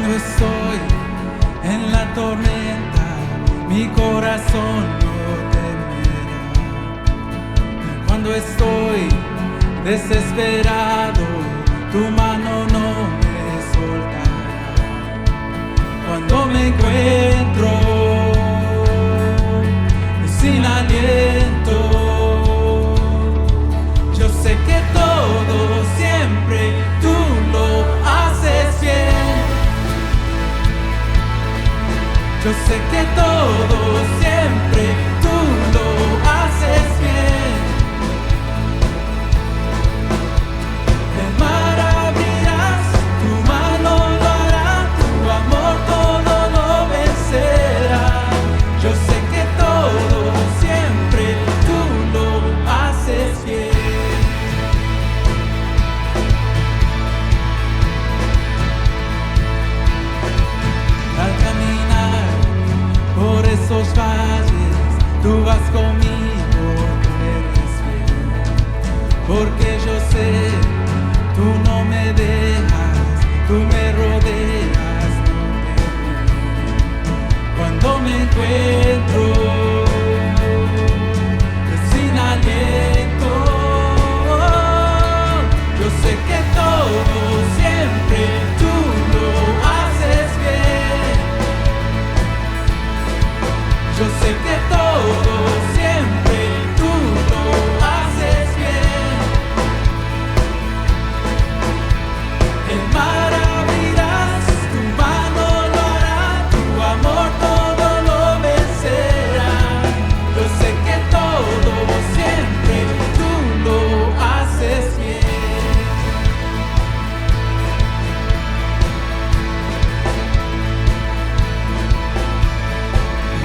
Cuando estoy en la tormenta, mi corazón no temerá. Cuando estoy desesperado, tu mano no me soltará. Cuando me encuentro sin aliento, yo sé que todo siempre tú lo haces bien. Yo sé que todo siempre tú lo haces bien. El mar abrirás, tu mano lo hará, tu amor todo lo vencerá. Yo sé que todo siempre tú lo haces bien. Al caminar por esos valles, tú vas conmigo, tú eres fiel. Porque yo sé, tú no me dejas, tú me rodeas, no temeré. Cuando me encuentro sin aliento, yo sé que todo siempre tú lo haces bien. Yo sé que todo siempre tú lo haces bien. El mar abrirás, tu mano lo hará, tu amor todo lo vencerá. Yo sé que todo siempre tú lo haces bien.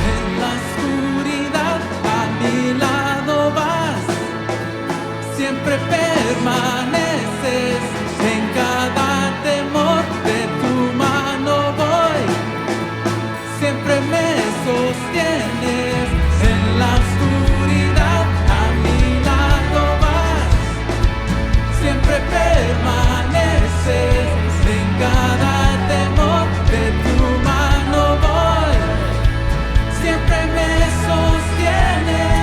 En la oscuridad a mi lado vas, siempre permaneces. En cada temor de tu mano voy, siempre me sostienes. En la oscuridad a mi lado vas, siempre permaneces. En cada temor de tu mano voy, siempre me sostienes.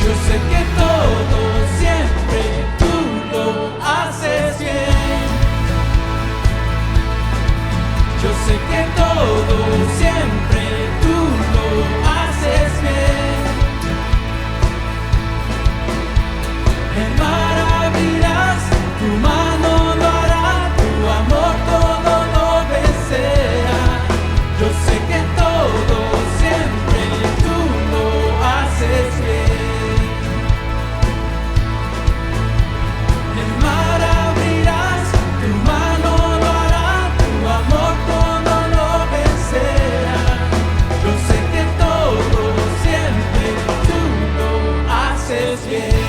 Yo sé que todo siempre tú lo haces bien. Yo sé que todo siempre tú lo haces bien. El mar abrirás, tu mano lo hará, tu amor todo lo vencerá. Yo sé que todo siempre tú lo haces bien. El mar abrirás, tu mano lo hará, tu amor todo lo vencerá. Yo sé que todo siempre tú lo haces bien.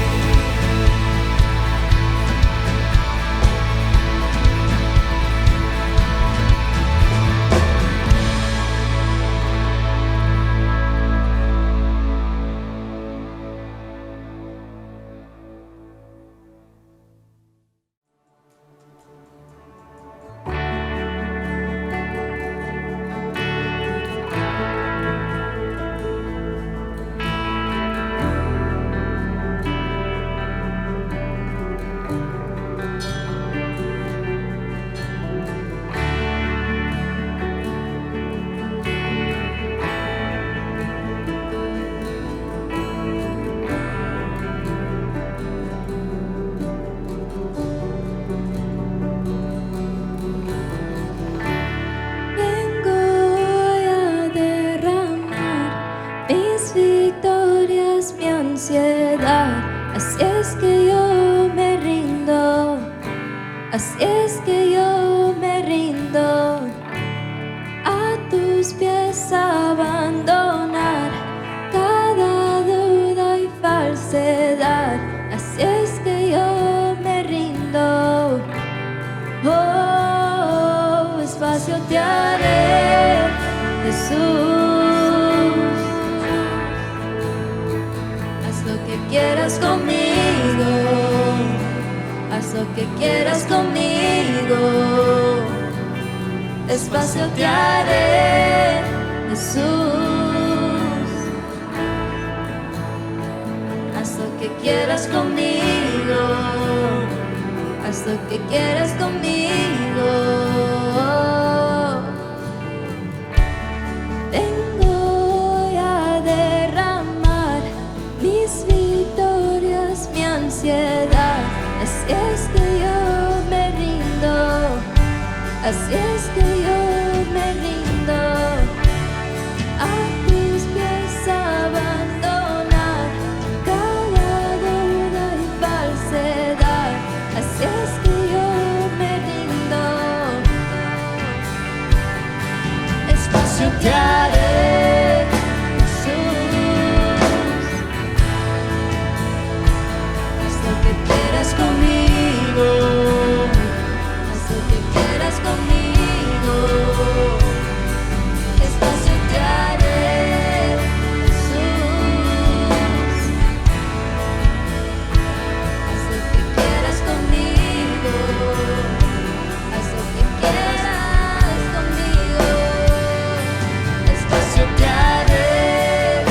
Vengo hoy a derramar mis victorias, mi ansiedad. Así es que yo me rindo, así es que yo me rindo a tus pies, a abandonar cada duda y falsedad. Así es que yo me rindo. Oh, espacio te haré, Jesús. Haz lo que quieras conmigo. que quieras conmigo. Espacio te haré, Jesús. Haz lo que quieras conmigo. Haz lo que quieras conmigo. Vengo a derramar mis victorias, mi ansiedad. Así es que yo me rindo. Así es que yo me rindo. A tus pies abandonar cada duda y falsedad. Así es que yo me rindo. Espacio te haré, Jesús. Haz lo que quieras conmigo. Haz lo que quieras conmigo. Espacio te haré, Jesús. Haz lo que quieras conmigo. Haz lo que quieras conmigo. Espacio te haré,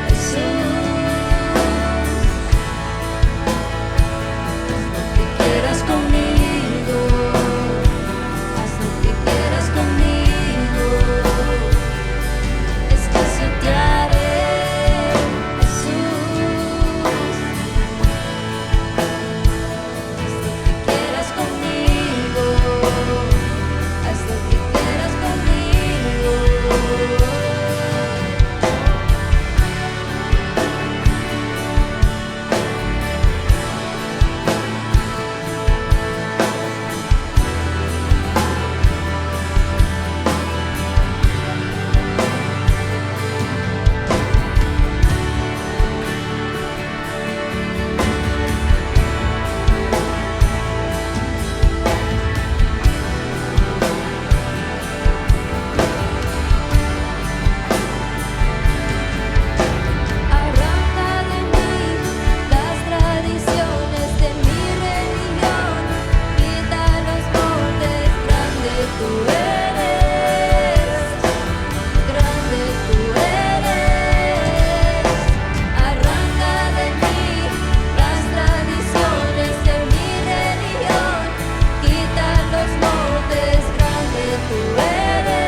Jesús. Haz lo que quieras conmigo. Haz lo que quieras conmigo. Espacio te haré, Jesús. Haz lo que quieras conmigo. Haz lo que quieras conmigo. Arranca de mí las tradiciones de mi religión. Quita los moldes, grande tú eres. Grande tú eres. Arranca de mí las tradiciones de mi religión. Quita los moldes, grande tú eres.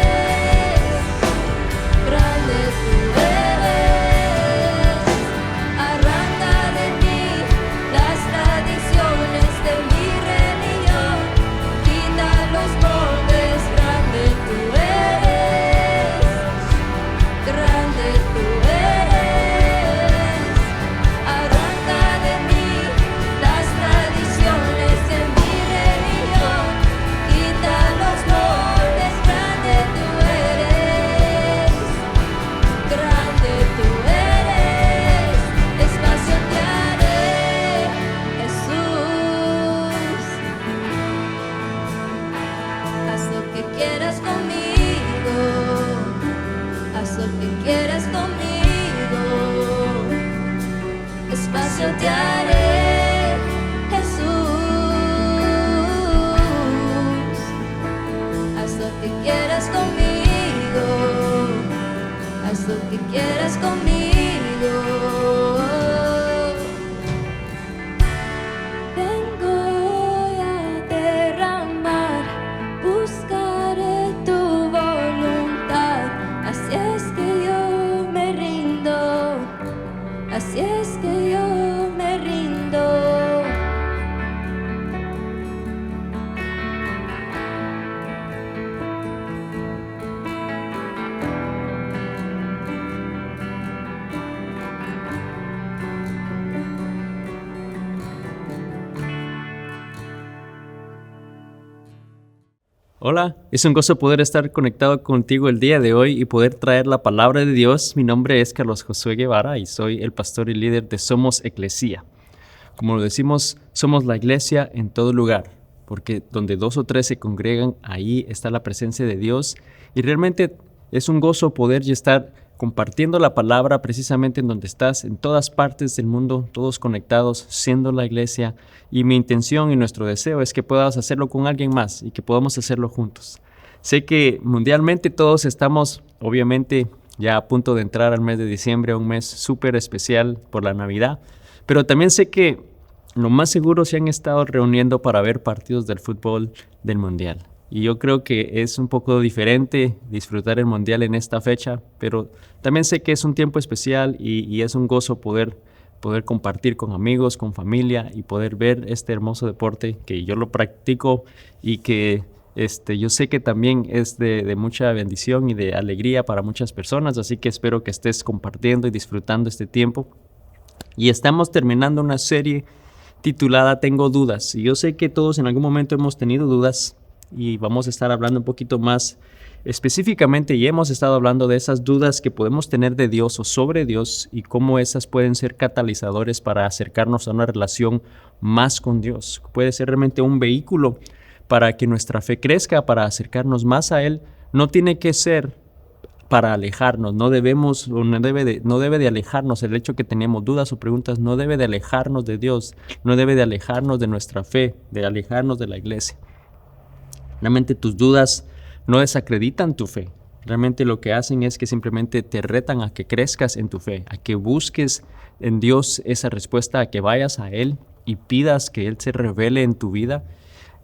Grande tú eres. Arranca de mí las tradiciones de mi religión. Quita los moldes, grande tú eres. Grande tú eres. Arranca de mí las tradiciones de mi religión. Quita los moldes, grande tú eres. Grande tú eres. Espacio te haré, Jesús. Haz lo que quieras conmigo. Haz lo que quieras conmigo. Espacio te haré, Jesús. Haz lo que quieras conmigo. Haz lo que quieras conmigo. Vengo a derramar, buscaré tu voluntad. Así es que yo me rindo. Así es que yo me rindo. Hola, es un gozo poder estar conectado contigo el día de hoy y poder traer la palabra de Dios. Mi nombre es Carlos Josué Guevara y soy el pastor y líder de Somos Eclesía. Como lo decimos, somos la iglesia en todo lugar, porque donde 2 o 3 se congregan, ahí está la presencia de Dios. Y realmente es un gozo poder ya estar compartiendo la palabra precisamente en donde estás, en todas partes del mundo, todos conectados, siendo la iglesia. Y mi intención y nuestro deseo es que puedas hacerlo con alguien más y que podamos hacerlo juntos. Sé que mundialmente todos estamos, obviamente, ya a punto de entrar al mes de diciembre, un mes súper especial por la Navidad, pero también sé que lo más seguro se han estado reuniendo para ver partidos del fútbol del Mundial. Y yo creo que es un poco diferente disfrutar el Mundial en esta fecha, pero también sé que es un tiempo especial y es un gozo poder compartir con amigos, con familia y poder ver este hermoso deporte que yo lo practico y que yo sé que también es de mucha bendición y de alegría para muchas personas, así que espero que estés compartiendo y disfrutando este tiempo. Y estamos terminando una serie titulada Tengo dudas. Y yo sé que todos en algún momento hemos tenido dudas y vamos a estar hablando un poquito más específicamente y hemos estado hablando de esas dudas que podemos tener de Dios o sobre Dios y cómo esas pueden ser catalizadores para acercarnos a una relación más con Dios. Puede ser realmente un vehículo para que nuestra fe crezca, para acercarnos más a Él. No tiene que ser para alejarnos, no debe de alejarnos el hecho que tenemos dudas o preguntas, no debe de alejarnos de Dios, no debe de alejarnos de nuestra fe, de alejarnos de la iglesia. Realmente tus dudas no desacreditan tu fe. Realmente lo que hacen es que simplemente te retan a que crezcas en tu fe, a que busques en Dios esa respuesta, a que vayas a Él y pidas que Él se revele en tu vida.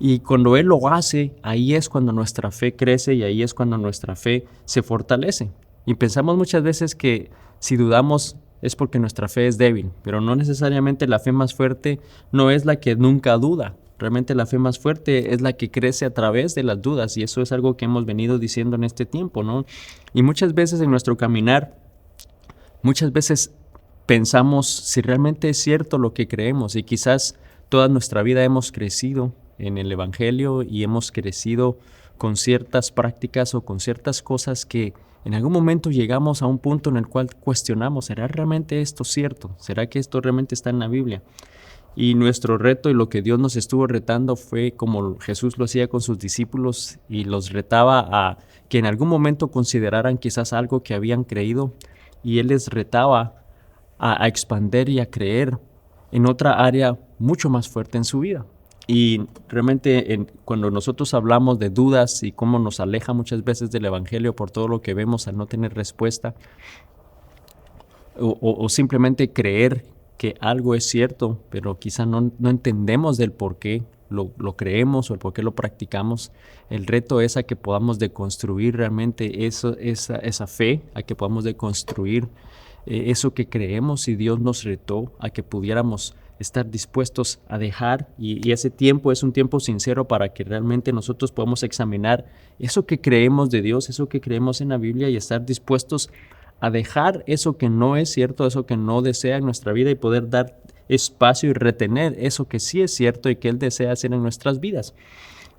Y cuando Él lo hace, ahí es cuando nuestra fe crece y ahí es cuando nuestra fe se fortalece. Y pensamos muchas veces que si dudamos es porque nuestra fe es débil, pero no necesariamente la fe más fuerte no es la que nunca duda. Realmente la fe más fuerte es la que crece a través de las dudas y eso es algo que hemos venido diciendo en este tiempo, ¿no? Y muchas veces en nuestro caminar, muchas veces pensamos si realmente es cierto lo que creemos y quizás toda nuestra vida hemos crecido en el Evangelio y hemos crecido con ciertas prácticas o con ciertas cosas que en algún momento llegamos a un punto en el cual cuestionamos, ¿será realmente esto cierto? ¿Será que esto realmente está en la Biblia? Y nuestro reto y lo que Dios nos estuvo retando fue como Jesús lo hacía con sus discípulos y los retaba a que en algún momento consideraran quizás algo que habían creído y Él les retaba a expandir y a creer en otra área mucho más fuerte en su vida. Y realmente cuando nosotros hablamos de dudas y cómo nos aleja muchas veces del Evangelio por todo lo que vemos al no tener respuesta o simplemente creer que algo es cierto, pero quizá no entendemos del por qué lo creemos o el por qué lo practicamos. El reto es a que podamos deconstruir realmente esa fe, a que podamos deconstruir eso que creemos y Dios nos retó a que pudiéramos estar dispuestos a dejar y ese tiempo es un tiempo sincero para que realmente nosotros podamos examinar eso que creemos de Dios, eso que creemos en la Biblia y estar dispuestos a dejar eso que no es cierto, eso que no desea en nuestra vida y poder dar espacio y retener eso que sí es cierto y que Él desea hacer en nuestras vidas.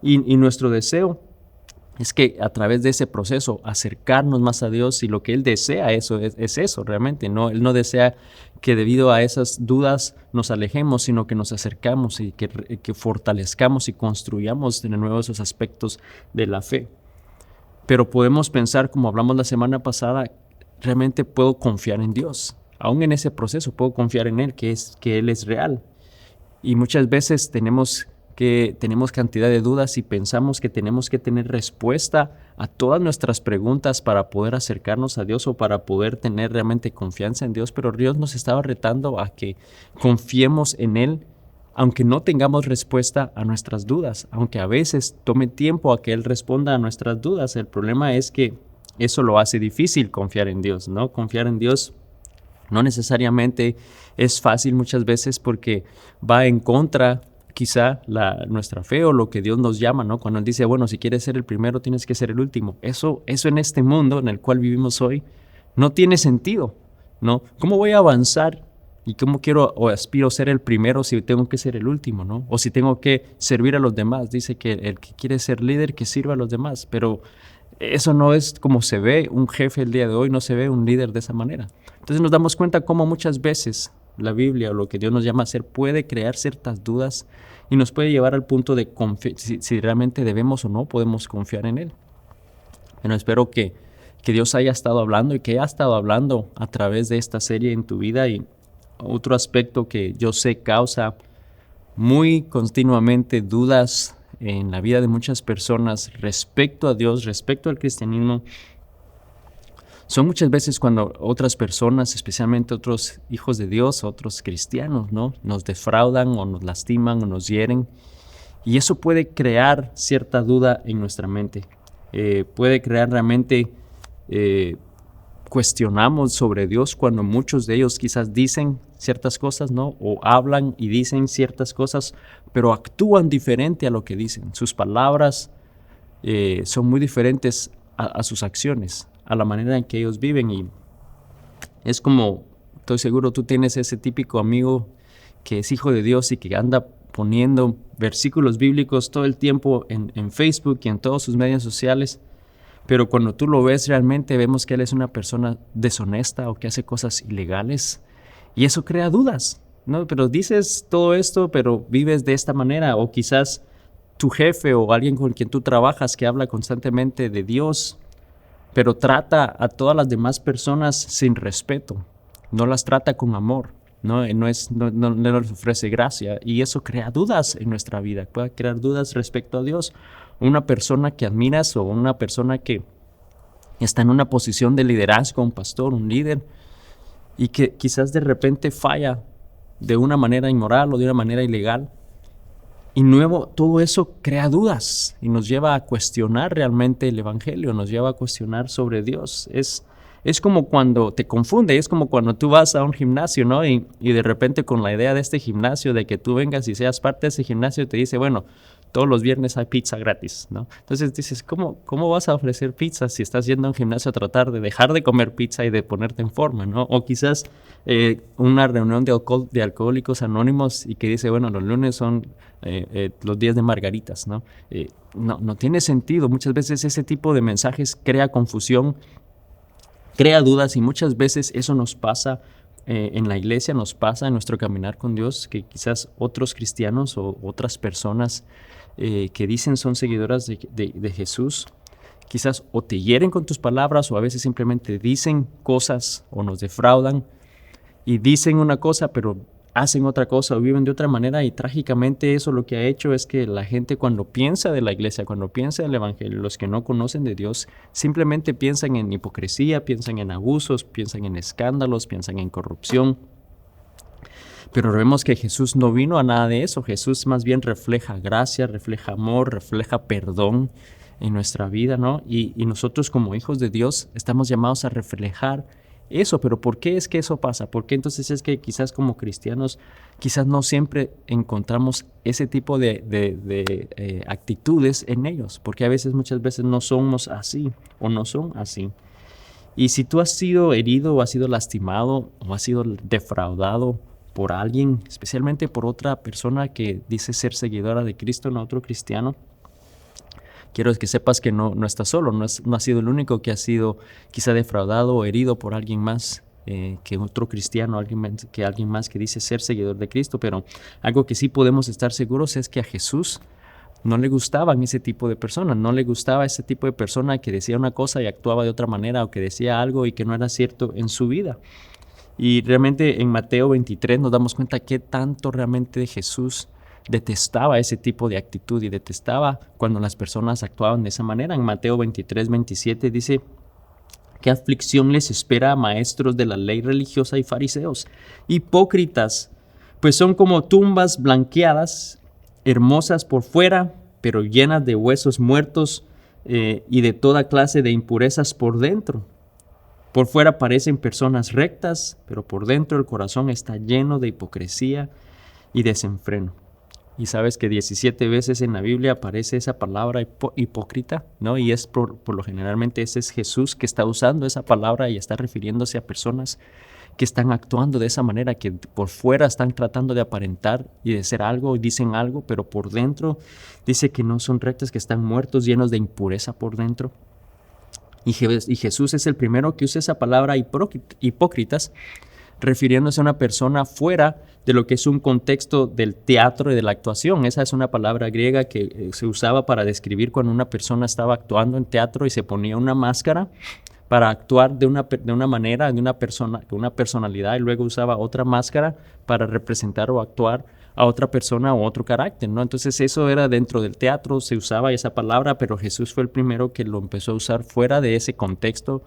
Y nuestro deseo es que a través de ese proceso acercarnos más a Dios y lo que Él desea es eso realmente. No, Él no desea que debido a esas dudas nos alejemos, sino que nos acercamos y que fortalezcamos y construyamos de nuevo esos aspectos de la fe. Pero podemos pensar, como hablamos la semana pasada, realmente puedo confiar en Dios. Aún en ese proceso puedo confiar en Él, que Él es real. Y muchas veces tenemos cantidad de dudas y pensamos que tenemos que tener respuesta a todas nuestras preguntas para poder acercarnos a Dios o para poder tener realmente confianza en Dios, pero Dios nos estaba retando a que confiemos en Él, aunque no tengamos respuesta a nuestras dudas, aunque a veces tome tiempo a que Él responda a nuestras dudas. El problema es que eso lo hace difícil confiar en Dios, ¿no? Confiar en Dios no necesariamente es fácil muchas veces porque va en contra quizá nuestra fe o lo que Dios nos llama, ¿no? Cuando Él dice, bueno, si quieres ser el primero, tienes que ser el último. Eso en este mundo en el cual vivimos hoy no tiene sentido, ¿no? ¿Cómo voy a avanzar y cómo quiero o aspiro a ser el primero si tengo que ser el último, ¿no? O si tengo que servir a los demás. Dice que el que quiere ser líder, que sirva a los demás, pero eso no es como se ve un jefe el día de hoy, no se ve un líder de esa manera. Entonces nos damos cuenta cómo muchas veces la Biblia o lo que Dios nos llama a hacer puede crear ciertas dudas y nos puede llevar al punto de si realmente debemos o no podemos confiar en Él. Bueno, espero que que Dios haya estado hablando y que ha estado hablando a través de esta serie en tu vida. Y otro aspecto que yo sé causa muy continuamente dudas en la vida de muchas personas respecto a Dios, respecto al cristianismo, son muchas veces cuando otras personas, especialmente otros hijos de Dios, otros cristianos, ¿no?, nos defraudan o nos lastiman o nos hieren. Y eso puede crear cierta duda en nuestra mente. Puede crear realmente, cuestionamos sobre Dios cuando muchos de ellos quizás dicen ciertas cosas, ¿no?, o hablan y dicen ciertas cosas, pero actúan diferente a lo que dicen. Sus palabras son muy diferentes a sus acciones, a la manera en que ellos viven. Y es como, estoy seguro, tú tienes ese típico amigo que es hijo de Dios y que anda poniendo versículos bíblicos todo el tiempo en Facebook y en todos sus medios sociales, pero cuando tú lo ves realmente vemos que él es una persona deshonesta o que hace cosas ilegales, y eso crea dudas, ¿no? Pero dices todo esto, pero vives de esta manera. O quizás tu jefe o alguien con quien tú trabajas que habla constantemente de Dios, pero trata a todas las demás personas sin respeto, no las trata con amor, no les ofrece gracia, y eso crea dudas en nuestra vida, puede crear dudas respecto a Dios. Una persona que admiras o una persona que está en una posición de liderazgo, un pastor, un líder, y que quizás de repente falla de una manera inmoral o de una manera ilegal. Y todo eso crea dudas y nos lleva a cuestionar realmente el evangelio, nos lleva a cuestionar sobre Dios. Es como cuando te confunde, es como cuando tú vas a un gimnasio, ¿no? Y de repente con la idea de este gimnasio, de que tú vengas y seas parte de ese gimnasio, te dice, bueno, todos los viernes hay pizza gratis, ¿no? Entonces dices, ¿cómo vas a ofrecer pizza si estás yendo a un gimnasio a tratar de dejar de comer pizza y de ponerte en forma, ¿no? O quizás una reunión de alcohólicos anónimos y que dice, bueno, los lunes son los días de margaritas, ¿no? No tiene sentido. Muchas veces ese tipo de mensajes crea confusión, crea dudas, y muchas veces eso nos pasa en la iglesia, nos pasa en nuestro caminar con Dios, que quizás otros cristianos o otras personas que dicen son seguidoras de Jesús, quizás o te hieren con tus palabras, o a veces simplemente dicen cosas o nos defraudan y dicen una cosa pero hacen otra cosa o viven de otra manera. Y trágicamente eso lo que ha hecho es que la gente, cuando piensa de la iglesia, cuando piensa del evangelio, los que no conocen de Dios, simplemente piensan en hipocresía, piensan en abusos, piensan en escándalos, piensan en corrupción. Pero vemos que Jesús no vino a nada de eso. Jesús más bien refleja gracia, refleja amor, refleja perdón en nuestra vida, ¿no? Y nosotros como hijos de Dios estamos llamados a reflejar eso. Pero ¿por qué es que eso pasa? ¿Por qué entonces es que quizás como cristianos quizás no siempre encontramos ese tipo de actitudes en ellos? Porque a veces, muchas veces no somos así o no son así. Y si tú has sido herido o has sido lastimado o has sido defraudado por alguien, especialmente por otra persona que dice ser seguidora de Cristo, no otro cristiano, quiero que sepas que no estás solo, no has sido el único que ha sido quizá defraudado o herido por alguien más que otro cristiano, alguien más que dice ser seguidor de Cristo. Pero algo que sí podemos estar seguros es que a Jesús no le gustaban ese tipo de personas, no le gustaba ese tipo de persona que decía una cosa y actuaba de otra manera, o que decía algo y que no era cierto en su vida. Y realmente en Mateo 23 nos damos cuenta qué tanto realmente Jesús detestaba ese tipo de actitud y detestaba cuando las personas actuaban de esa manera. En Mateo 23, 27 dice: ¿qué aflicción les espera a maestros de la ley religiosa y fariseos, hipócritas? Pues son como tumbas blanqueadas, hermosas por fuera, pero llenas de huesos muertos y de toda clase de impurezas por dentro. Por fuera parecen personas rectas, pero por dentro el corazón está lleno de hipocresía y desenfreno. Y sabes que 17 veces en la Biblia aparece esa palabra hipócrita, ¿no? Y es por lo generalmente ese es Jesús que está usando esa palabra y está refiriéndose a personas que están actuando de esa manera, que por fuera están tratando de aparentar y de ser algo y dicen algo, pero por dentro dice que no son rectas, que están muertos, llenos de impureza por dentro. Y Jesús es el primero que usa esa palabra hipócritas, refiriéndose a una persona fuera de lo que es un contexto del teatro y de la actuación. Esa es una palabra griega que se usaba para describir cuando una persona estaba actuando en teatro y se ponía una máscara para actuar de una manera, de una personalidad, y luego usaba otra máscara para representar o actuar a otra persona o otro carácter, ¿no? Entonces eso era dentro del teatro, se usaba esa palabra, pero Jesús fue el primero que lo empezó a usar fuera de ese contexto,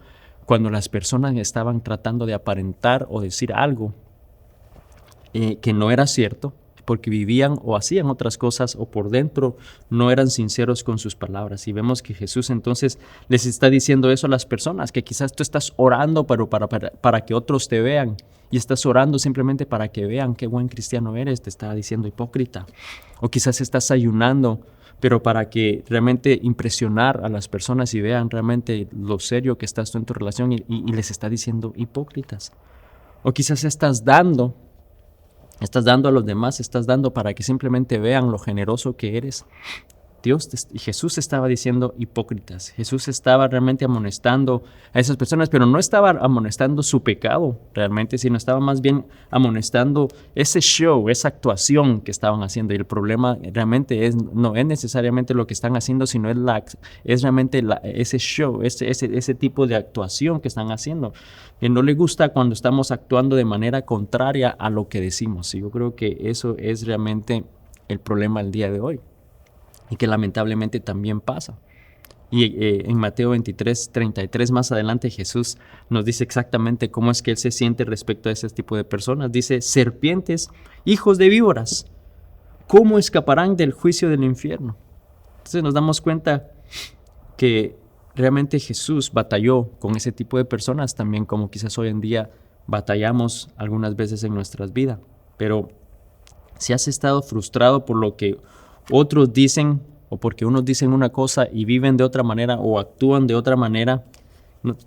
cuando las personas estaban tratando de aparentar o decir algo que no era cierto, porque vivían o hacían otras cosas o por dentro no eran sinceros con sus palabras. Y vemos que Jesús entonces les está diciendo eso a las personas, que quizás tú estás orando para que otros te vean, y estás orando simplemente para que vean qué buen cristiano eres, te está diciendo hipócrita. O quizás estás ayunando, pero para que realmente impresionar a las personas y vean realmente lo serio que estás tú en tu relación, y les está diciendo hipócritas. O quizás estás dando a los demás, estás dando para que simplemente vean lo generoso que eres. Jesús estaba diciendo hipócritas. Jesús estaba realmente amonestando a esas personas, pero no estaba amonestando su pecado realmente, sino estaba más bien amonestando ese show, esa actuación que estaban haciendo. Y el problema realmente no es necesariamente lo que están haciendo, sino es realmente ese show, ese tipo de actuación que están haciendo, que no le gusta cuando estamos actuando de manera contraria a lo que decimos. Y yo creo que eso es realmente el problema el día de hoy, y que lamentablemente también pasa. Y en Mateo 23:33 más adelante Jesús nos dice exactamente cómo es que Él se siente respecto a ese tipo de personas. Dice: serpientes, hijos de víboras, ¿cómo escaparán del juicio del infierno? Entonces nos damos cuenta que realmente Jesús batalló con ese tipo de personas también, como quizás hoy en día batallamos algunas veces en nuestras vidas. Pero si has estado frustrado por lo que otros dicen, o porque unos dicen una cosa y viven de otra manera o actúan de otra manera,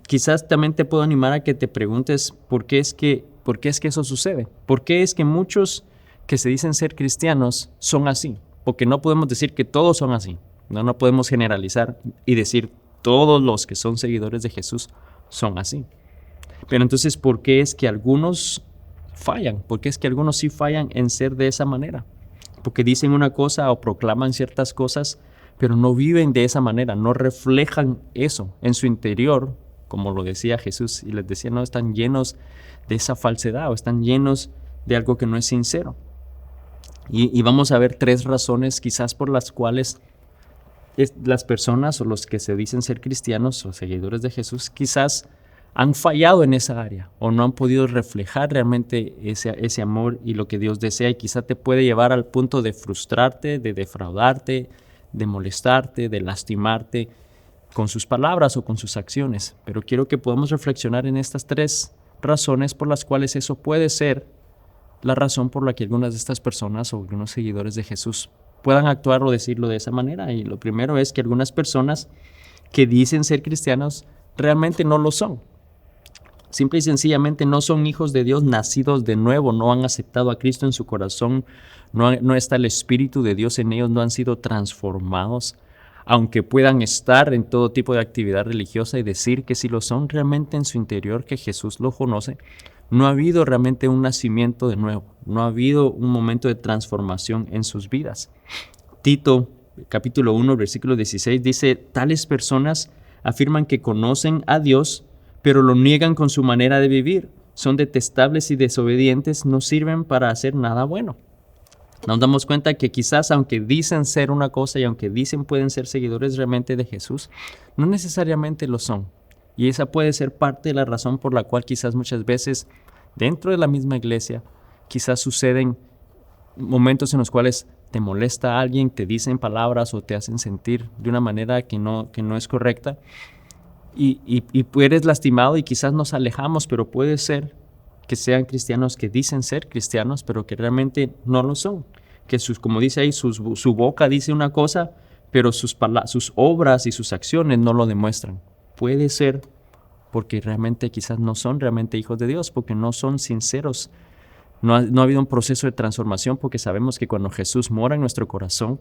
quizás también te puedo animar a que te preguntes por qué es que eso sucede. ¿Por qué es que muchos que se dicen ser cristianos son así? Porque no podemos decir que todos son así. No podemos generalizar y decir todos los que son seguidores de Jesús son así. Pero entonces, ¿por qué es que algunos fallan? ¿Por qué es que algunos sí fallan en ser de esa manera? Porque dicen una cosa o proclaman ciertas cosas, pero no viven de esa manera, no reflejan eso en su interior, como lo decía Jesús, y les decía, no, están llenos de esa falsedad, o están llenos de algo que no es sincero. Y vamos a ver 3 razones quizás por las cuales las personas o los que se dicen ser cristianos o seguidores de Jesús quizás han fallado en esa área o no han podido reflejar realmente ese amor y lo que Dios desea, y quizá te puede llevar al punto de frustrarte, de defraudarte, de molestarte, de lastimarte con sus palabras o con sus acciones. Pero quiero que podamos reflexionar en estas 3 razones por las cuales eso puede ser la razón por la que algunas de estas personas o algunos seguidores de Jesús puedan actuar o decirlo de esa manera. Y lo primero es que algunas personas que dicen ser cristianos realmente no lo son. Simple y sencillamente no son hijos de Dios nacidos de nuevo, no han aceptado a Cristo en su corazón, no está el Espíritu de Dios en ellos, no han sido transformados. Aunque puedan estar en todo tipo de actividad religiosa y decir que sí lo son, realmente en su interior, que Jesús lo conoce, no ha habido realmente un nacimiento de nuevo, no ha habido un momento de transformación en sus vidas. Tito, capítulo 1, versículo 16, dice: tales personas afirman que conocen a Dios, pero lo niegan con su manera de vivir. Son detestables y desobedientes, no sirven para hacer nada bueno. Nos damos cuenta que quizás aunque dicen ser una cosa y aunque dicen pueden ser seguidores realmente de Jesús, no necesariamente lo son. Y esa puede ser parte de la razón por la cual quizás muchas veces dentro de la misma iglesia quizás suceden momentos en los cuales te molesta a alguien, te dicen palabras o te hacen sentir de una manera que no es correcta. Y eres lastimado y quizás nos alejamos, pero puede ser que sean cristianos que dicen ser cristianos, pero que realmente no lo son. Que como dice ahí, su boca dice una cosa, pero sus obras y sus acciones no lo demuestran. Puede ser porque realmente quizás no son realmente hijos de Dios, porque no son sinceros. No ha habido un proceso de transformación, porque sabemos que cuando Jesús mora en nuestro corazón,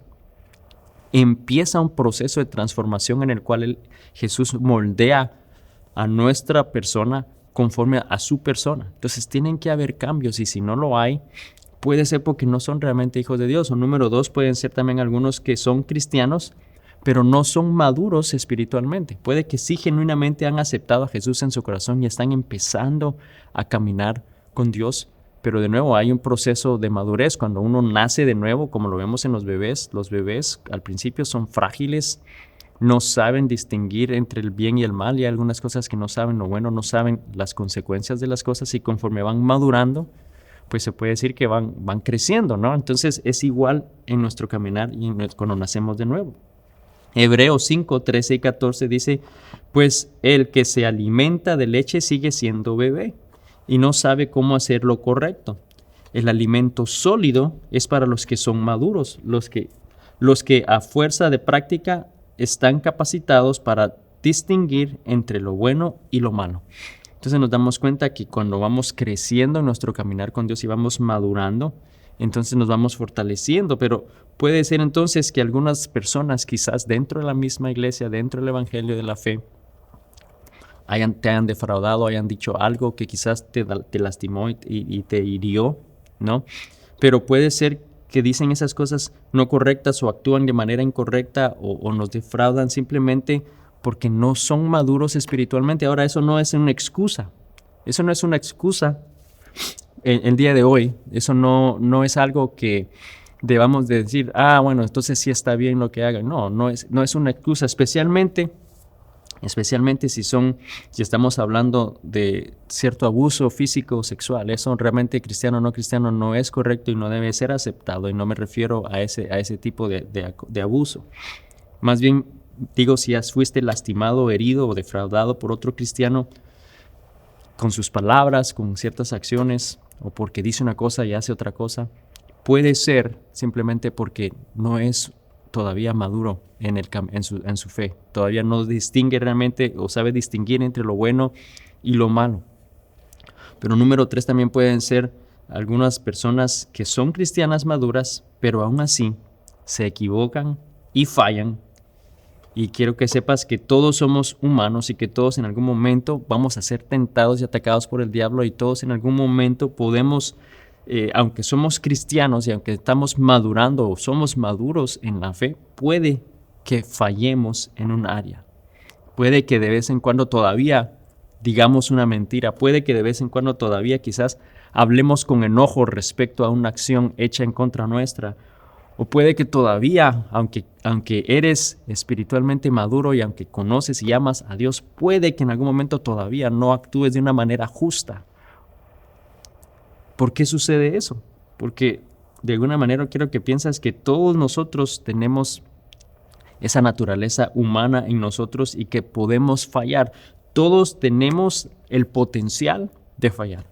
empieza un proceso de transformación en el cual Jesús moldea a nuestra persona conforme a su persona. Entonces tienen que haber cambios, y si no lo hay, puede ser porque no son realmente hijos de Dios. O número 2, pueden ser también algunos que son cristianos, pero no son maduros espiritualmente. Puede que sí genuinamente han aceptado a Jesús en su corazón y están empezando a caminar con Dios, pero de nuevo hay un proceso de madurez. Cuando uno nace de nuevo, como lo vemos en los bebés al principio son frágiles, no saben distinguir entre el bien y el mal, y hay algunas cosas que no saben lo bueno, no saben las consecuencias de las cosas, y conforme van madurando, pues se puede decir que van creciendo, ¿no? Entonces es igual en nuestro caminar y cuando nacemos de nuevo. Hebreos 5, 13 y 14 dice, pues el que se alimenta de leche sigue siendo bebé y no sabe cómo hacer lo correcto. El alimento sólido es para los que son maduros, los que a fuerza de práctica están capacitados para distinguir entre lo bueno y lo malo. Entonces nos damos cuenta que cuando vamos creciendo en nuestro caminar con Dios y vamos madurando, entonces nos vamos fortaleciendo, pero puede ser entonces que algunas personas quizás dentro de la misma iglesia, dentro del evangelio de la fe, te hayan defraudado, hayan dicho algo que quizás te lastimó y te hirió, ¿no? Pero puede ser que dicen esas cosas no correctas o actúan de manera incorrecta o nos defraudan simplemente porque no son maduros espiritualmente. Ahora, eso no es una excusa. Eso no es una excusa el día de hoy. Eso no es algo que debamos de decir, bueno, entonces sí está bien lo que hagan. No es una excusa, especialmente si estamos hablando de cierto abuso físico o sexual. Eso realmente cristiano o no cristiano no es correcto y no debe ser aceptado, y no me refiero a ese tipo de abuso. Más bien digo, si fuiste lastimado, herido o defraudado por otro cristiano con sus palabras, con ciertas acciones, o porque dice una cosa y hace otra cosa, puede ser simplemente porque no es todavía maduro en su fe. Todavía no distingue realmente o sabe distinguir entre lo bueno y lo malo. Pero número 3, también pueden ser algunas personas que son cristianas maduras, pero aún así se equivocan y fallan. Y quiero que sepas que todos somos humanos y que todos en algún momento vamos a ser tentados y atacados por el diablo, y todos en algún momento podemos, aunque somos cristianos y aunque estamos madurando o somos maduros en la fe, puede que fallemos en un área. Puede que de vez en cuando todavía digamos una mentira. Puede que de vez en cuando todavía quizás hablemos con enojo respecto a una acción hecha en contra nuestra. O puede que todavía, aunque eres espiritualmente maduro y aunque conoces y amas a Dios, puede que en algún momento todavía no actúes de una manera justa. ¿Por qué sucede eso? Porque de alguna manera quiero que pienses que todos nosotros tenemos esa naturaleza humana en nosotros y que podemos fallar. Todos tenemos el potencial de fallar.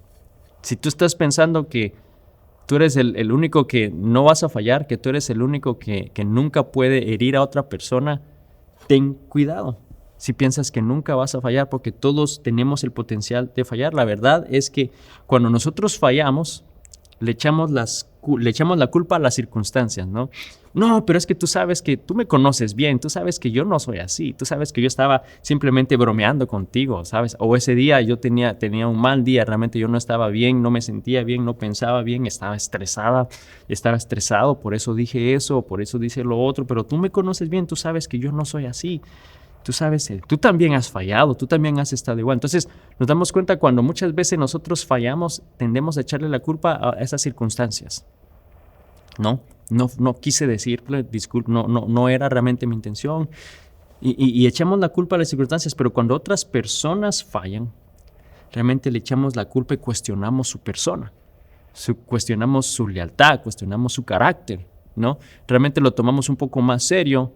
Si tú estás pensando que tú eres el único que no vas a fallar, que tú eres el único que nunca puede herir a otra persona, ten cuidado. Si piensas que nunca vas a fallar, porque todos tenemos el potencial de fallar. La verdad es que cuando nosotros fallamos, le echamos la culpa a las circunstancias, ¿no? No, pero es que tú sabes que tú me conoces bien, tú sabes que yo no soy así, tú sabes que yo estaba simplemente bromeando contigo, ¿sabes? O ese día yo tenía un mal día, realmente yo no estaba bien, no me sentía bien, no pensaba bien, estaba estresado, por eso dije eso, por eso dije lo otro, pero tú me conoces bien, tú sabes que yo no soy así. Tú sabes, tú también has fallado, tú también has estado igual. Entonces nos damos cuenta cuando muchas veces nosotros fallamos, tendemos a echarle la culpa a esas circunstancias. No quise decirle, disculpe, no era realmente mi intención. Y echamos la culpa a las circunstancias, pero cuando otras personas fallan, realmente le echamos la culpa y cuestionamos su persona. Cuestionamos su lealtad, cuestionamos su carácter, ¿no? Realmente lo tomamos un poco más serio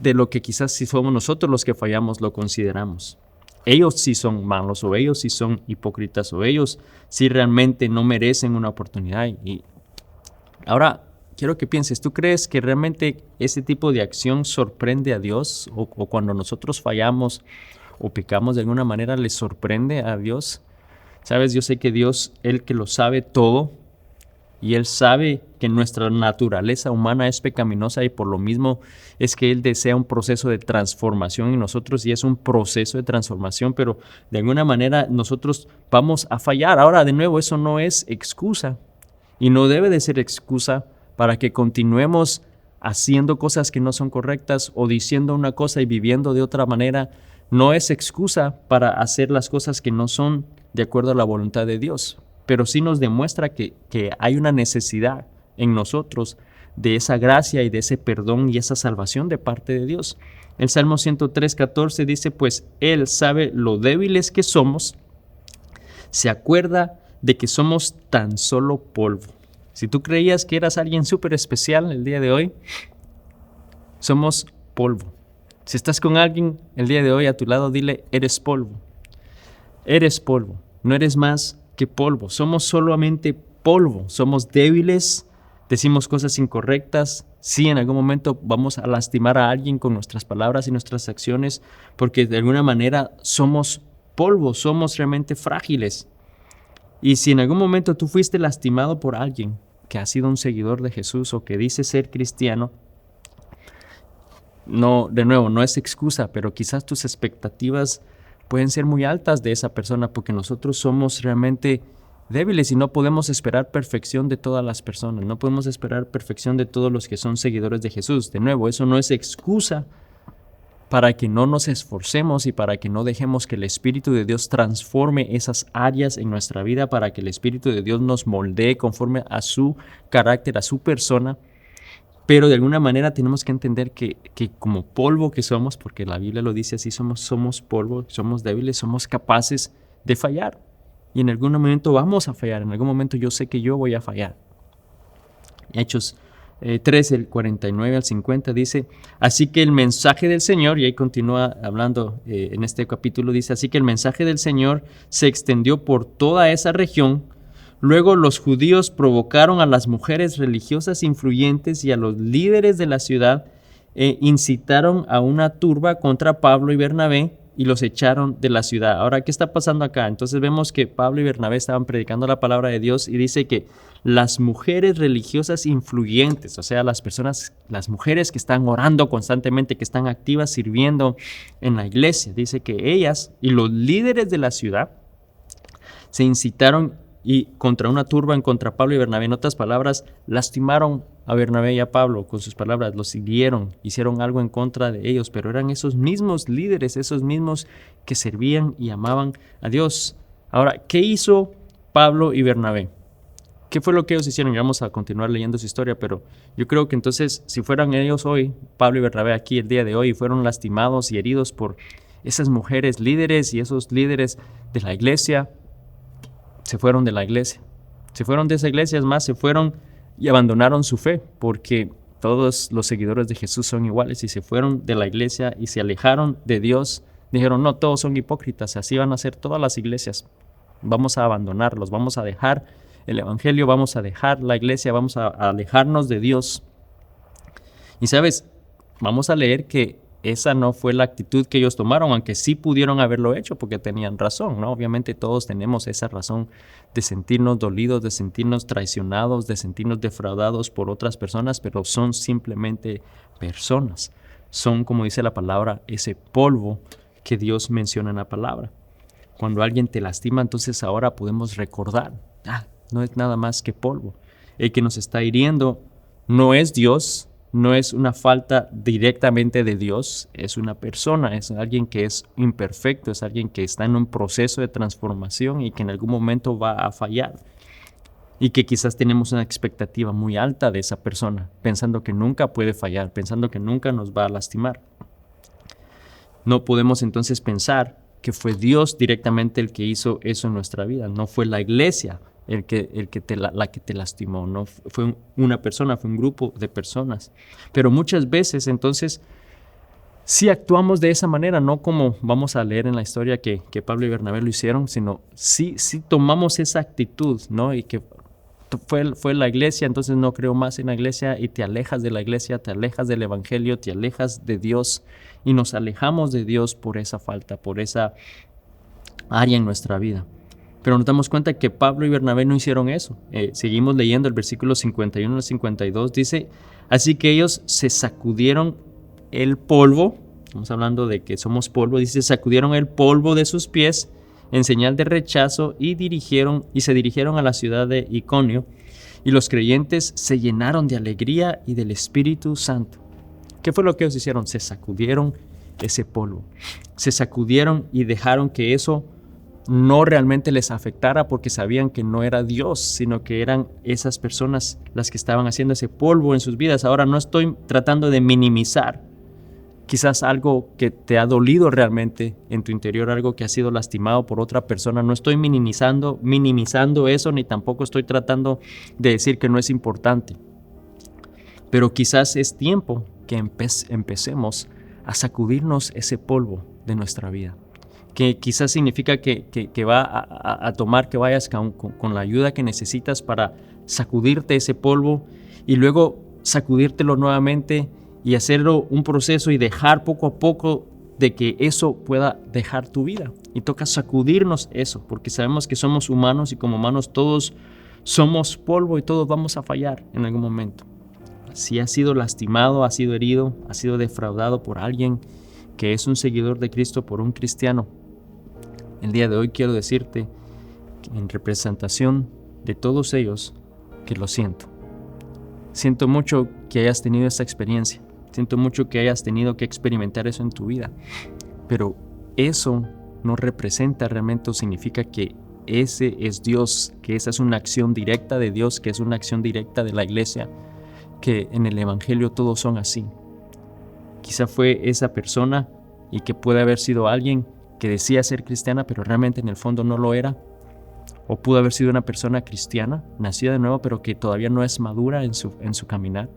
de lo que quizás si somos nosotros los que fallamos lo consideramos. Ellos sí son malos, o ellos sí son hipócritas, o ellos sí realmente no merecen una oportunidad. Y ahora quiero que pienses, ¿tú crees que realmente ese tipo de acción sorprende a Dios? ¿O cuando nosotros fallamos o pecamos de alguna manera le sorprende a Dios? Sabes, yo sé que Dios, Él que lo sabe todo, y Él sabe que nuestra naturaleza humana es pecaminosa, y por lo mismo es que Él desea un proceso de transformación en nosotros, y es un proceso de transformación, pero de alguna manera nosotros vamos a fallar. Ahora, de nuevo, eso no es excusa y no debe de ser excusa para que continuemos haciendo cosas que no son correctas o diciendo una cosa y viviendo de otra manera, no es excusa para hacer las cosas que no son de acuerdo a la voluntad de Dios, pero sí nos demuestra que hay una necesidad en nosotros de esa gracia y de ese perdón y esa salvación de parte de Dios. El Salmo 103:14 dice, pues Él sabe lo débiles que somos, se acuerda de que somos tan solo polvo. Si tú creías que eras alguien súper especial el día de hoy, somos polvo. Si estás con alguien el día de hoy a tu lado, dile, eres polvo. Eres polvo, no eres más que polvo. Somos solamente polvo, somos débiles, decimos cosas incorrectas. Sí, en algún momento vamos a lastimar a alguien con nuestras palabras y nuestras acciones, porque de alguna manera somos polvo, somos realmente frágiles. Y si en algún momento tú fuiste lastimado por alguien que ha sido un seguidor de Jesús o que dice ser cristiano, no, de nuevo, no es excusa, pero quizás tus expectativas pueden ser muy altas de esa persona porque nosotros somos realmente débiles y no podemos esperar perfección de todas las personas, no podemos esperar perfección de todos los que son seguidores de Jesús. De nuevo, eso no es excusa para que no nos esforcemos y para que no dejemos que el Espíritu de Dios transforme esas áreas en nuestra vida, para que el Espíritu de Dios nos moldee conforme a su carácter, a su persona. Pero de alguna manera tenemos que entender que como polvo que somos, porque la Biblia lo dice así, somos polvo, somos débiles, somos capaces de fallar. Y en algún momento vamos a fallar, en algún momento yo sé que yo voy a fallar. Hechos 3, el 49 al 50 dice, así que el mensaje del Señor, y ahí continúa hablando en este capítulo, dice, así que el mensaje del Señor se extendió por toda esa región. Luego los judíos provocaron a las mujeres religiosas influyentes y a los líderes de la ciudad e incitaron a una turba contra Pablo y Bernabé y los echaron de la ciudad. Ahora, ¿qué está pasando acá? Entonces vemos que Pablo y Bernabé estaban predicando la palabra de Dios y dice que las mujeres religiosas influyentes, o sea, las mujeres que están orando constantemente, que están activas sirviendo en la iglesia, dice que ellas y los líderes de la ciudad se incitaron y contra una turba en contra Pablo y Bernabé. En otras palabras, lastimaron a Bernabé y a Pablo con sus palabras, los hirieron, hicieron algo en contra de ellos, pero eran esos mismos líderes, esos mismos que servían y amaban a Dios. Ahora, ¿qué hizo Pablo y Bernabé? ¿Qué fue lo que ellos hicieron? Y vamos a continuar leyendo su historia, pero yo creo que entonces, si fueran ellos hoy, Pablo y Bernabé aquí el día de hoy, fueron lastimados y heridos por esas mujeres líderes y esos líderes de la iglesia, se fueron de la iglesia. Se fueron de esa iglesia, es más, se fueron y abandonaron su fe, porque todos los seguidores de Jesús son iguales y se fueron de la iglesia y se alejaron de Dios. Dijeron, no, todos son hipócritas, así van a ser todas las iglesias. Vamos a abandonarlos, vamos a dejar el evangelio, vamos a dejar la iglesia, vamos a alejarnos de Dios. Y sabes, vamos a leer que esa no fue la actitud que ellos tomaron, aunque sí pudieron haberlo hecho porque tenían razón, ¿no? Obviamente todos tenemos esa razón de sentirnos dolidos, de sentirnos traicionados, de sentirnos defraudados por otras personas, pero son simplemente personas. Son, como dice la palabra, ese polvo que Dios menciona en la palabra. Cuando alguien te lastima, entonces ahora podemos recordar, no es nada más que polvo. El que nos está hiriendo no es Dios, no es una falta directamente de Dios, es una persona, es alguien que es imperfecto, es alguien que está en un proceso de transformación y que en algún momento va a fallar. Y que quizás tenemos una expectativa muy alta de esa persona, pensando que nunca puede fallar, pensando que nunca nos va a lastimar. No podemos entonces pensar que fue Dios directamente el que hizo eso en nuestra vida, no fue la iglesia la que te lastimó, no fue una persona, fue un grupo de personas. Pero muchas veces entonces sí actuamos de esa manera, no como vamos a leer en la historia que Pablo y Bernabé lo hicieron, sino sí tomamos esa actitud, ¿no? Y que fue la iglesia, entonces no creo más en la iglesia y te alejas de la iglesia, te alejas del evangelio, te alejas de Dios y nos alejamos de Dios por esa falta, por esa área en nuestra vida. Pero nos damos cuenta que Pablo y Bernabé no hicieron eso. Seguimos leyendo el versículo 51 al 52. Dice, así que ellos se sacudieron el polvo. Estamos hablando de que somos polvo. Dice, sacudieron el polvo de sus pies en señal de rechazo y se dirigieron a la ciudad de Iconio. Y los creyentes se llenaron de alegría y del Espíritu Santo. ¿Qué fue lo que ellos hicieron? Se sacudieron ese polvo. Se sacudieron y dejaron que eso no realmente les afectara, porque sabían que no era Dios, sino que eran esas personas las que estaban haciendo ese polvo en sus vidas. Ahora no estoy tratando de minimizar quizás algo que te ha dolido realmente en tu interior, algo que ha sido lastimado por otra persona. No estoy minimizando eso, ni tampoco estoy tratando de decir que no es importante. Pero quizás es tiempo que empecemos a sacudirnos ese polvo de nuestra vida, que quizás significa que va a tomar que vayas con la ayuda que necesitas para sacudirte ese polvo y luego sacudírtelo nuevamente y hacerlo un proceso y dejar poco a poco de que eso pueda dejar tu vida. Y toca sacudirnos eso, porque sabemos que somos humanos y como humanos todos somos polvo y todos vamos a fallar en algún momento. Si has sido lastimado, has sido herido, has sido defraudado por alguien que es un seguidor de Cristo, por un cristiano, el día de hoy quiero decirte, en representación de todos ellos, que lo siento. Siento mucho que hayas tenido esa experiencia. Siento mucho que hayas tenido que experimentar eso en tu vida. Pero eso no representa realmente o significa que ese es Dios, que esa es una acción directa de Dios, que es una acción directa de la iglesia, que en el Evangelio todos son así. Quizá fue esa persona y que puede haber sido alguien que decía ser cristiana, pero realmente en el fondo no lo era. O pudo haber sido una persona cristiana, nacida de nuevo, pero que todavía no es madura en su caminar.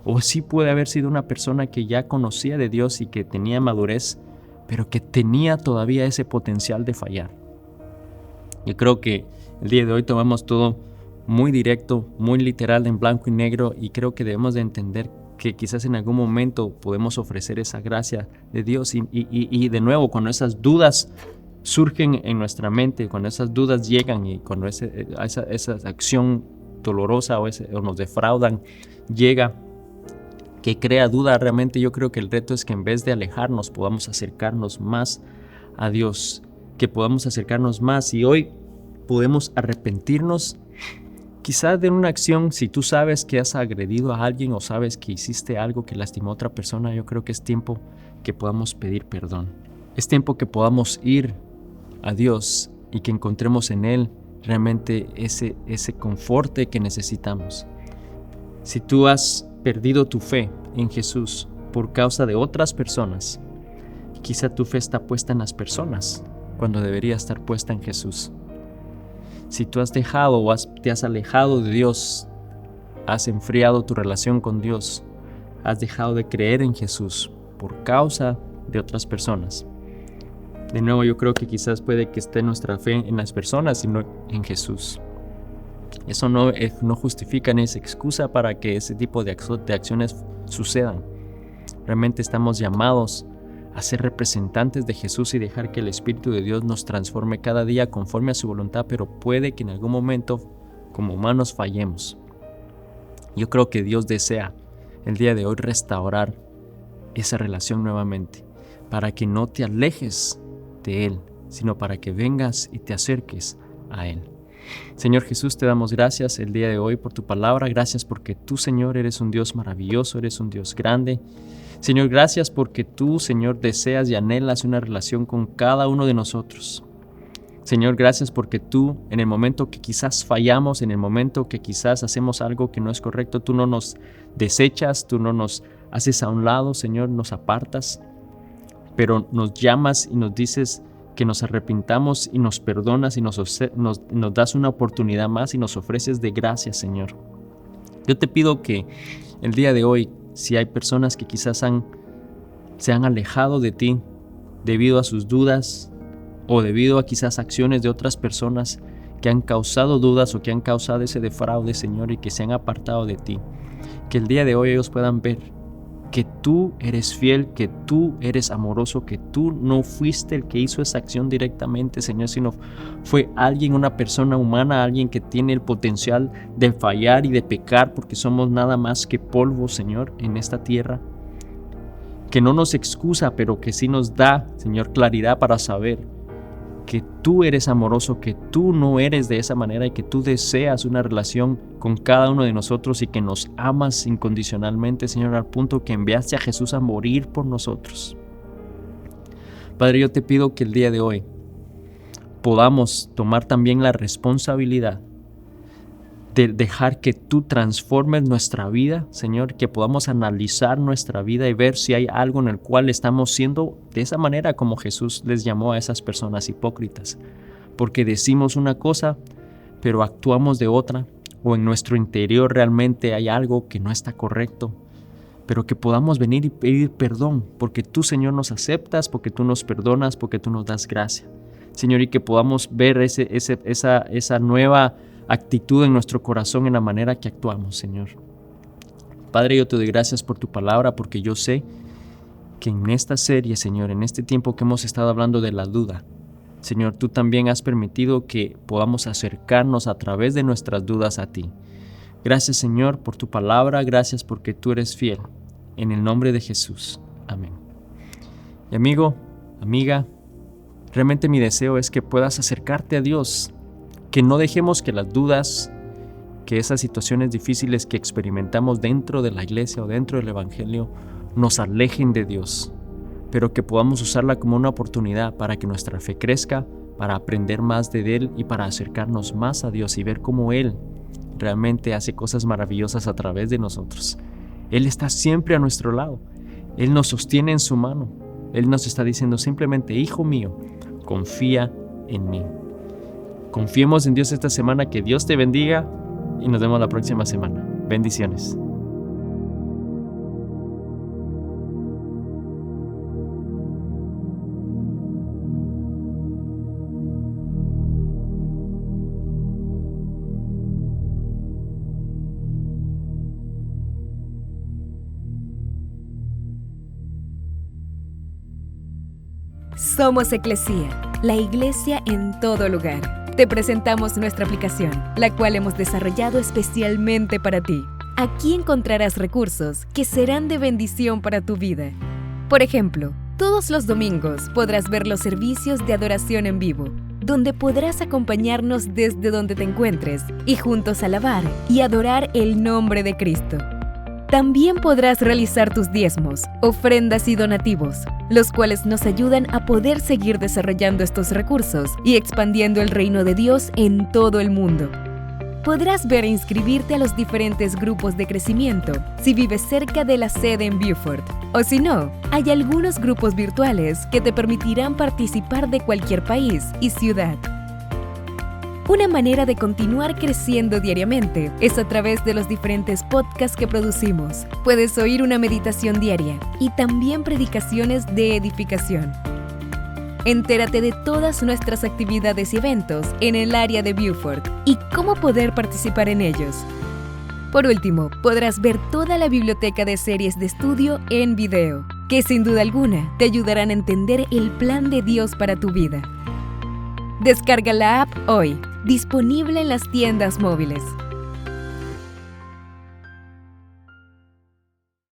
O sí puede haber sido una persona que ya conocía de Dios y que tenía madurez, pero que tenía todavía ese potencial de fallar. Yo creo que el día de hoy tomamos todo muy directo, muy literal, en blanco y negro, y creo que debemos de entender que quizás en algún momento podemos ofrecer esa gracia de Dios y de nuevo, cuando esas dudas surgen en nuestra mente, cuando esas dudas llegan y cuando esa acción dolorosa o nos defraudan llega, que crea duda, realmente yo creo que el reto es que en vez de alejarnos podamos acercarnos más a Dios, que podamos acercarnos más y hoy podemos arrepentirnos quizás de una acción. Si tú sabes que has agredido a alguien o sabes que hiciste algo que lastimó a otra persona, yo creo que es tiempo que podamos pedir perdón. Es tiempo que podamos ir a Dios y que encontremos en Él realmente ese conforte que necesitamos. Si tú has perdido tu fe en Jesús por causa de otras personas, quizá tu fe está puesta en las personas cuando debería estar puesta en Jesús. Si tú has dejado o te has alejado de Dios, has enfriado tu relación con Dios, has dejado de creer en Jesús por causa de otras personas. De nuevo, yo creo que quizás puede que esté nuestra fe en las personas y no en Jesús. Eso no justifica ni es excusa para que ese tipo de acciones sucedan. Realmente estamos llamados a ser representantes de Jesús y dejar que el Espíritu de Dios nos transforme cada día conforme a su voluntad, pero puede que en algún momento como humanos fallemos. Yo creo que Dios desea el día de hoy restaurar esa relación nuevamente, para que no te alejes de Él, sino para que vengas y te acerques a Él. Señor Jesús, te damos gracias el día de hoy por tu palabra. Gracias porque tú, Señor, eres un Dios maravilloso, eres un Dios grande. Señor, gracias porque tú, Señor, deseas y anhelas una relación con cada uno de nosotros. Señor, gracias porque tú, en el momento que quizás fallamos, en el momento que quizás hacemos algo que no es correcto, tú no nos desechas, tú no nos haces a un lado, Señor, nos apartas, pero nos llamas y nos dices que nos arrepintamos y nos perdonas y nos das una oportunidad más y nos ofreces de gracia, Señor. Yo te pido que el día de hoy, si hay personas que quizás se han alejado de ti debido a sus dudas o debido a quizás acciones de otras personas que han causado dudas o que han causado ese defraude, Señor, y que se han apartado de ti, que el día de hoy ellos puedan ver que tú eres fiel, que tú eres amoroso, que tú no fuiste el que hizo esa acción directamente, Señor, sino fue alguien, una persona humana, alguien que tiene el potencial de fallar y de pecar, porque somos nada más que polvo, Señor, en esta tierra, que no nos excusa, pero que sí nos da, Señor, claridad para saber que tú eres amoroso, que tú no eres de esa manera y que tú deseas una relación con cada uno de nosotros y que nos amas incondicionalmente, Señor, al punto que enviaste a Jesús a morir por nosotros. Padre, yo te pido que el día de hoy podamos tomar también la responsabilidad de dejar que tú transformes nuestra vida, Señor, que podamos analizar nuestra vida y ver si hay algo en el cual estamos siendo de esa manera como Jesús les llamó a esas personas hipócritas, porque decimos una cosa, pero actuamos de otra, o en nuestro interior realmente hay algo que no está correcto, pero que podamos venir y pedir perdón, porque tú, Señor, nos aceptas, porque tú nos perdonas, porque tú nos das gracia, Señor, y que podamos ver esa nueva actitud en nuestro corazón en la manera que actuamos, Señor. Padre, yo te doy gracias por tu palabra, porque yo sé que en esta serie, Señor, en este tiempo que hemos estado hablando de la duda, Señor, tú también has permitido que podamos acercarnos a través de nuestras dudas a ti. Gracias, Señor, por tu palabra, gracias porque tú eres fiel. En el nombre de Jesús. Amén. Y amigo, amiga, realmente mi deseo es que puedas acercarte a Dios, que no dejemos que las dudas, que esas situaciones difíciles que experimentamos dentro de la iglesia o dentro del evangelio nos alejen de Dios, pero que podamos usarla como una oportunidad para que nuestra fe crezca, para aprender más de Él y para acercarnos más a Dios y ver cómo Él realmente hace cosas maravillosas a través de nosotros. Él está siempre a nuestro lado, Él nos sostiene en su mano, Él nos está diciendo simplemente: hijo mío, confía en mí. Confiemos en Dios esta semana, que Dios te bendiga y nos vemos la próxima semana. Bendiciones. Somos Eclesía, la iglesia en todo lugar. Te presentamos nuestra aplicación, la cual hemos desarrollado especialmente para ti. Aquí encontrarás recursos que serán de bendición para tu vida. Por ejemplo, todos los domingos podrás ver los servicios de adoración en vivo, donde podrás acompañarnos desde donde te encuentres y juntos alabar y adorar el nombre de Cristo. También podrás realizar tus diezmos, ofrendas y donativos, los cuales nos ayudan a poder seguir desarrollando estos recursos y expandiendo el reino de Dios en todo el mundo. Podrás ver e inscribirte a los diferentes grupos de crecimiento si vives cerca de la sede en Beaufort, o si no, hay algunos grupos virtuales que te permitirán participar de cualquier país y ciudad. Una manera de continuar creciendo diariamente es a través de los diferentes podcasts que producimos. Puedes oír una meditación diaria y también predicaciones de edificación. Entérate de todas nuestras actividades y eventos en el área de Beaufort y cómo poder participar en ellos. Por último, podrás ver toda la biblioteca de series de estudio en video, que sin duda alguna te ayudarán a entender el plan de Dios para tu vida. Descarga la app hoy, disponible en las tiendas móviles.